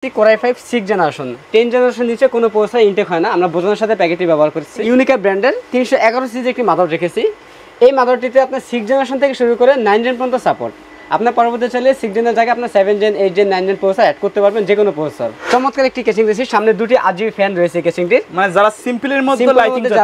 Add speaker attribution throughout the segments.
Speaker 1: Core i 5 6 generation 10 generation নিচে কোনো processor intact হয় না। আমরা বোঝানোর সাথে প্যাকেটটি ব্যবহার করছি। ইউনিকা ব্র্যান্ডের 311 সিরিজের একটি মাদার রেখেছি। এই মাদারটিতে আপনার 6 জেনারেশন থেকে শুরু করে 9 জেন পর্যন্ত সাপোর্ট। আপনার পরবর্তী চাইলে 6 জেনের জায়গায় আপনার 7 gen 8 gen 9 gen processor add করতে পারবেন, যে কোনো প্রসেসর। চমৎকার একটি কেচিং দিয়েছি, সামনে দুটি RGB ফ্যান রয়েছে কেচিংটির।
Speaker 2: মানে যারা সিম্পলের মধ্যে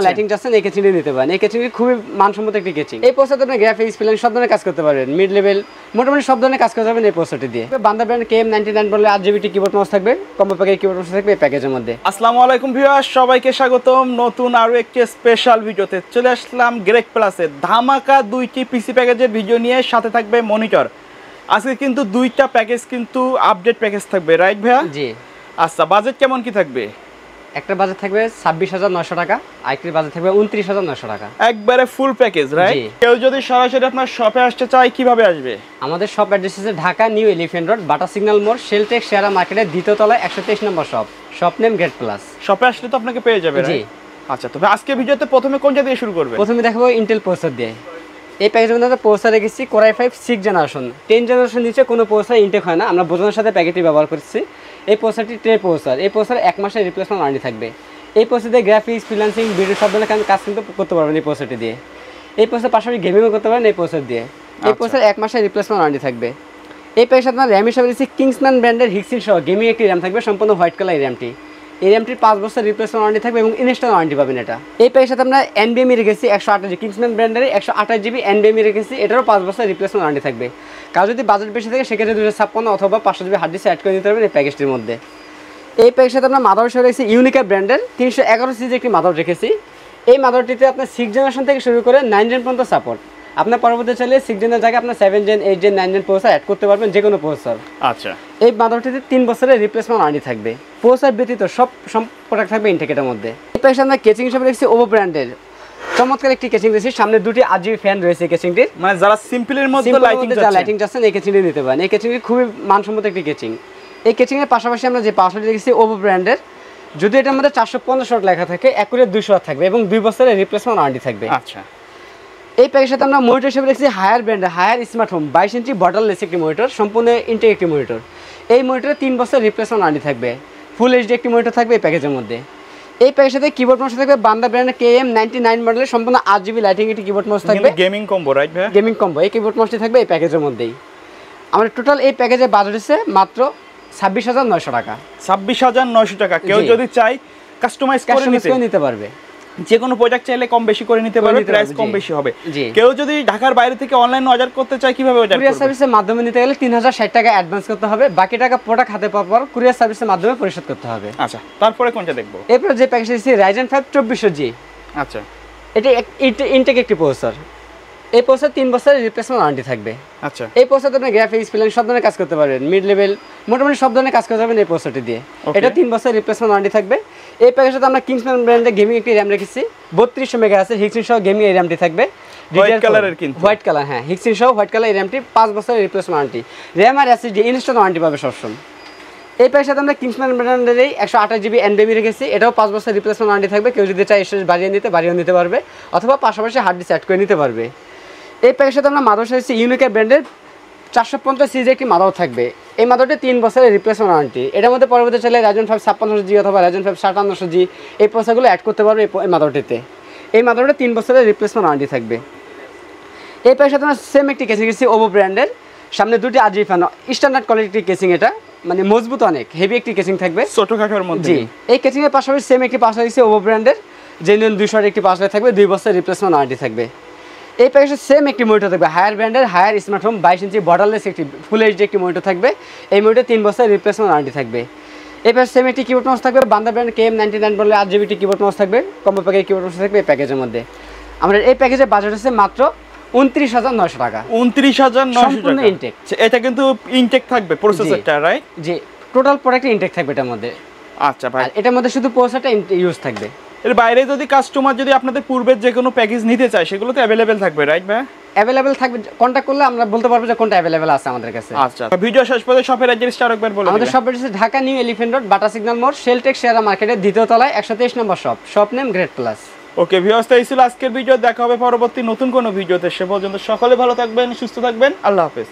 Speaker 2: লাইটিং
Speaker 1: যাচ্ছেন এই কেচিংটি নিতে পারেন। এই কেচিংটি খুবই মানসম্মত একটি কেচিং। এই প্রসেসরে আপনি গ্রাফিক্স প্ল্যান সব ধরনের কাজ করতে পারবেন, মিড লেভেল মোটামুটি সব ধরনের কাজ করতে পারবেন এই প্রসেসরটি দিয়ে। বান্দা ব্র্যান্ড KM99 বলে 8GB কিবোর্ড মাউস থাকবে, কম্বো প্যাকের কিবোর্ড মাউস থাকবে এই প্যাকেজের মধ্যে।
Speaker 2: আসসালামু আলাইকুম ভিউয়ার্স, সবাইকে স্বাগতম নতুন আরো একটি স্পেশাল ভিডিওতে। চলে আসলাম গ্রেক প্লাসে ধামাকা দুইটি পিসি প্যাকেজের ভিডিও নিয়ে, সাথে থাকবে মনিটর। আজকে কিন্তু দুইটা প্যাকেজ কিন্তু আপডেট প্যাকেজ থাকবে, রাইট ভাইয়া?
Speaker 1: জি।
Speaker 2: আচ্ছা, বাজেট কেমন কি থাকবে?
Speaker 1: একটা বাজেট থাকবে 26,900 টাকা, আরেকটি বাজেট থাকবে 29,900 টাকা।
Speaker 2: একবারে ফুল প্যাকেজ, রাইট? কেউ যদি সরাসরি আপনার শপে আসতে চায় কিভাবে আসবে?
Speaker 1: আমাদের শপ অ্যাড্রেস হচ্ছে Dhaka new elephant road, Bata signal মোড়, শেলটেক শেয়ারা মার্কেটের দ্বিতীয় তলায় 123 নম্বর shop. Shop name great plus.
Speaker 2: শপে আসলে তো আপনাকে পেয়ে যাবে,
Speaker 1: জি।
Speaker 2: আচ্ছা, তবে আজকে ভিডিওতে প্রথমে কোনটা দিয়ে শুরু করবে?
Speaker 1: প্রথমে দেখাবো ইন্টেল প্রসেসর দিয়ে। এই প্যাকেজের মধ্যে আমরা প্রসেসর রেখেছি কোরাই 5 6 জেনারেশন 10 জেনারেশন নিচে কোনো প্রসেসর ইনটেক হয় না। আমরা বোঝানোর সাথে প্যাকেটটি ব্যবহার করছি। এই প্রসেসরটি ট্রে প্রসেসর। এই প্রসেসর 1 মাসের রিপ্লেসমেন্ট ওয়ারেন্টি থাকবে। এই প্রসেসরে গ্রাফিক্স ফ্রিল্যান্সিং ভিডিও সব ধরনের কাজ কিন্তু করতে পারবেন এই প্রসেসরটি দিয়ে। এই প্রসেসর পাশাপাশি গেমিংও করতে পারেন এই প্রসেসর দিয়ে। এই প্রসেসর 1 মাসের রিপ্লেসমেন্ট ওয়ারেন্টি থাকবে। এই প্যাকেজের আপনার র্যাম হিসাবে দিচ্ছি কিংসম্যান ব্র্যান্ডের হিক্সিন সহ গেমিং একটি র্যাম থাকবে, সম্পূর্ণ হোয়াইট কালার এই র্যামটি। এই র্যামটির 5 বছর রিপ্লেসমেন্ট ওয়ারেন্টি থাকবে এবং ইনস্ট্যান্ট ওয়ারেন্টি পাবেন এটা। এই প্যাকের সাথে আমরা NVMe রেখেছি 128 কিংসম্যান ব্র্যান্ডের 128GB NVMe রেখেছি, এটারও 5 বছর রিপ্লেসমেন্ট ওয়ারেন্টি থাকবে। কারো যদি বাজেট বেশি থাকে সেক্ষেত্রে 256 অথবা 500GB হার্ড ডিস্ক অ্যাড করে নিতে পারবেন এই প্যাকেজটির মধ্যে। এই প্যাকের সাথে আমরা মাদার হিসেবে রেখেছি ইউনিকা ব্র্যান্ডের 311 সিরিজের একটি মাদার রেখেছি। এই মাদারটিতে আপনার 6 জেনারেশন থেকে শুরু করে 9 জেন পর্যন্ত সাপোর্ট। আপনার পরবর্তী চাইলে 6 জেনের জায়গায় আপনার 7 gen 8 gen 9 gen processor add করতে পারবেন, যে কোনো প্রসেসর।
Speaker 2: আচ্ছা,
Speaker 1: এই মাদারটিতে 3 বছরের রিপ্লেসমেন্ট ওয়ারেন্টি থাকবে। প্রসেসর ব্যতীত সব প্রোডাক্ট থাকবে ইনটেকের মধ্যে। এই প্যাকেজে আমরা কেচিং হিসেবে রেখেছি ওভো ব্র্যান্ডের চমৎকার একটি কেচিং দিয়েছি, সামনে দুটি RGB ফ্যান রয়েছে কেচিংটির।
Speaker 2: মানে যারা সিম্পলের মধ্যে লাইটিং
Speaker 1: যাচ্ছেন এই কেচিংটি নিতে পারেন। এই কেচিংটি খুবই মানসম্মত একটি কেচিং। এই কেচিংয়ের পাশাপাশি আমরা যে পাওয়ারটি রেখেছি ওভো ব্র্যান্ডের, যদি এটার মধ্যে 450 ওয়াট লেখা থাকে, অ্যাকুরেট 200 ওয়াট থাকবে এবং 2 বছরের রিপ্লেসমেন্ট ওয়ারেন্টি থাকবে।
Speaker 2: আচ্ছা,
Speaker 1: এই প্যাকের সাথে আমরা মনিটর হিসেবে রেখেছি হায়ার ব্র্যান্ডের হায়ার স্মার্ট হোম 22 ইঞ্চি বর্ডারলেস একটি মনিটর, সম্পূর্ণ ইনটেক একটি মনিটর। এই মনিটরে 3 বছর রিপ্লেসমেন্ট ওয়ারেন্টি থাকবে। ফুল HD একটি মনিটর থাকবে এই প্যাকেজের মধ্যে। এই প্যাকের সাথে কিবোর্ড মাউস থাকবে বান্দা ব্র্যান্ডের KM99 মডেলের সম্পূর্ণ RGB লাইটিং একটি কিবোর্ড মাউস থাকবে,
Speaker 2: গেমিং কম্বো, রাইট ভাই?
Speaker 1: Gaming combo. এই কিবোর্ড মাউসটি থাকবে এই প্যাকেজের মধ্যেই। আমরা টোটাল এই প্যাকেজের বাজেট হচ্ছে মাত্র 26,900 টাকা।
Speaker 2: 26,900 টাকা। কেউ যদি চাই কাস্টমাইজ করে
Speaker 1: নিতে পারবে,
Speaker 2: যে কোনো প্রোডাক্ট চাইলে কম বেশি করে নিতে পারবে, প্রাইস কম বেশি হবে। কেউ যদি ঢাকার বাইরে থেকে অনলাইন অর্ডার করতে চায় কিভাবে অর্ডার করবে?
Speaker 1: কুরিয়ার সার্ভিসের মাধ্যমে নিতে গেলে 3060 টাকা অ্যাডভান্স করতে হবে, বাকি টাকা প্রোডাক্ট হাতে পাওয়ার পর কুরিয়ার সার্ভিসের মাধ্যমে পরিশোধ করতে হবে।
Speaker 2: আচ্ছা, তারপরে কোনটা দেখব?
Speaker 1: এরপর যে প্যাকেজ দিয়েছি Ryzen 5 2400G।
Speaker 2: আচ্ছা,
Speaker 1: এটি ইনটেক একটি প্রসেসর। এই প্রসেসর 3 বছরের রিপ্লেসমেন্ট ওয়ারেন্টি থাকবে।
Speaker 2: আচ্ছা,
Speaker 1: এই প্রসেসরে আপনি গ্রাফিক্স প্ল্যান সব ধরনের কাজ করতে পারবেন, মিড লেভেল মোটামুটি সব ধরনের কাজ করতে পারবেন এই প্রসেসরটি দিয়ে। এটা 3 বছরের রিপ্লেসমেন্ট ওয়ারেন্টি থাকবে। এই প্যাকেজের সাথে আমরা কিংসম্যান ব্র্যান্ডের গেমিং একটি র্যাম রেখেছি, 3200 মেগাহার্জের হিক্সিন সহ গেমিং এই র্যামটি থাকবে।
Speaker 2: হোয়াইট কালারের কিন্তু,
Speaker 1: হোয়াইট কালার, হ্যাঁ, হিক্সিন সহ হোয়াইট কালার এই র্যামটি 5 বছরের রিপ্লেসমেন্ট ওয়ারেন্টি। র্যাম আর SSD ইনস্ট্যান্ট ওয়ারেন্টি পাবে সবসময়। এই প্যাকের সাথে আমরা কিংসম্যান ব্র্যান্ডের 128GB NVMe রেখেছি, এটাও 5 বছর রিপ্লেসমেন্ট ওয়ারেন্টি থাকবে। কেউ যদি চায় স্টোরেজ বাড়িয়েও নিতে পারবে, অথবা পাশাপাশি হার্ড ডিস্ক অ্যাড করে নিতে পারবে। এই প্যাকের সাথে আমরা মাদার সাথে ইউনিকা ব্র্যান্ডের 450 সিরিজের একটি মাদার থাকবে। এই মাদারটি 3 বছরের রিপ্লেসমেন্ট ওয়ারেন্টি। এটার মধ্যে পরবর্তী চাইলে Ryzen 5 5600G অথবা Ryzen 5 5700G এই প্রসেসরগুলো অ্যাড করতে পারবে এই মাদারটিতে। এই মাদারটা 3 বছরের রিপ্লেসমেন্ট ওয়ারেন্টি থাকবে। এই প্যাকের সাথে আমরা সেম একটি কেসিং রেখেছি ওভো ব্র্যান্ডের, সামনে দুটি RGB ফ্যান, স্ট্যান্ডার্ড কোয়ালিটির কেসিং। এটা মানে মজবুত, অনেক হেভি একটি কেসিং থাকবে,
Speaker 2: ছোটখাটোর মধ্যে।
Speaker 1: জি। এই কেসিংয়ের পাশাপাশি সেম একটি পাওয়ার রেখেছি ওভো ব্র্যান্ডের, জেনুইন 200 একটি পাওয়ার থাকবে, 2 বছরের রিপ্লেসমেন্ট ওয়ারেন্টি থাকবে। এই প্যাকেজে সেম একটি মনিটর থাকবে হায়ার ব্র্যান্ডের হায়ার স্মার্ট হোম 22 ইঞ্চি বর্ডারলেস একটি ফুল HD একটি মনিটর থাকবে। এই মনিটরে 3 বছরের রিপ্লেসমেন্ট ওয়ারেন্টি থাকবে। এই প্যাকেজে সেম একটি কিবোর্ড মাউস থাকবে, বান্দা ব্র্যান্ড KM99 বলে 8GB কিবোর্ড মাউস থাকবে, কম্বো প্যাকের কিবোর্ড মাউস থাকবে এই প্যাকেজের মধ্যে। আমাদের এই প্যাকেজের বাজেট হচ্ছে মাত্র 29,900 টাকা।
Speaker 2: 29,900 টাকা
Speaker 1: ইনটেক।
Speaker 2: এটা কিন্তু ইনটেক থাকবে প্রসেসরটা, রাইট?
Speaker 1: জি, টোটাল প্রোডাক্ট ইনটেক থাকবে এটার মধ্যে।
Speaker 2: আচ্ছা ভাই,
Speaker 1: এটার মধ্যে শুধু প্রসেসরটা ইউজ থাকবে।
Speaker 2: এর বাইরে যদি কাস্টমার যদি আপনাদের পূর্বের যে কোনো প্যাকেজ নিতে চায় সেগুলো তো অ্যাভেলেবেল থাকবে, রাইট ভাই?
Speaker 1: অ্যাভেলেবেল থাকবে, কন্টাক্ট করলে আমরা বলতে পারবো যে কোনটা অ্যাভেলেবেল আছে আমাদের কাছে।
Speaker 2: আচ্ছা, ভিডিও শেষ পর্যন্ত শপের অ্যাড্রেসটা আরেকবার বলে দিন।
Speaker 1: আমাদের shop address Dhaka new elephant road, Bata signal মোড়, শেলটেক শেয়ারা মার্কেটের দ্বিতীয় তলায় 123 নম্বর shop. Shop name great plus.
Speaker 2: Okay viewers, এই ছিল আজকের ভিডিও। দেখা হবে পরবর্তী নতুন কোনো ভিডিওতে। সে পর্যন্ত সকলে ভালো থাকবেন, সুস্থ থাকবেন। আল্লাহ হাফেজ।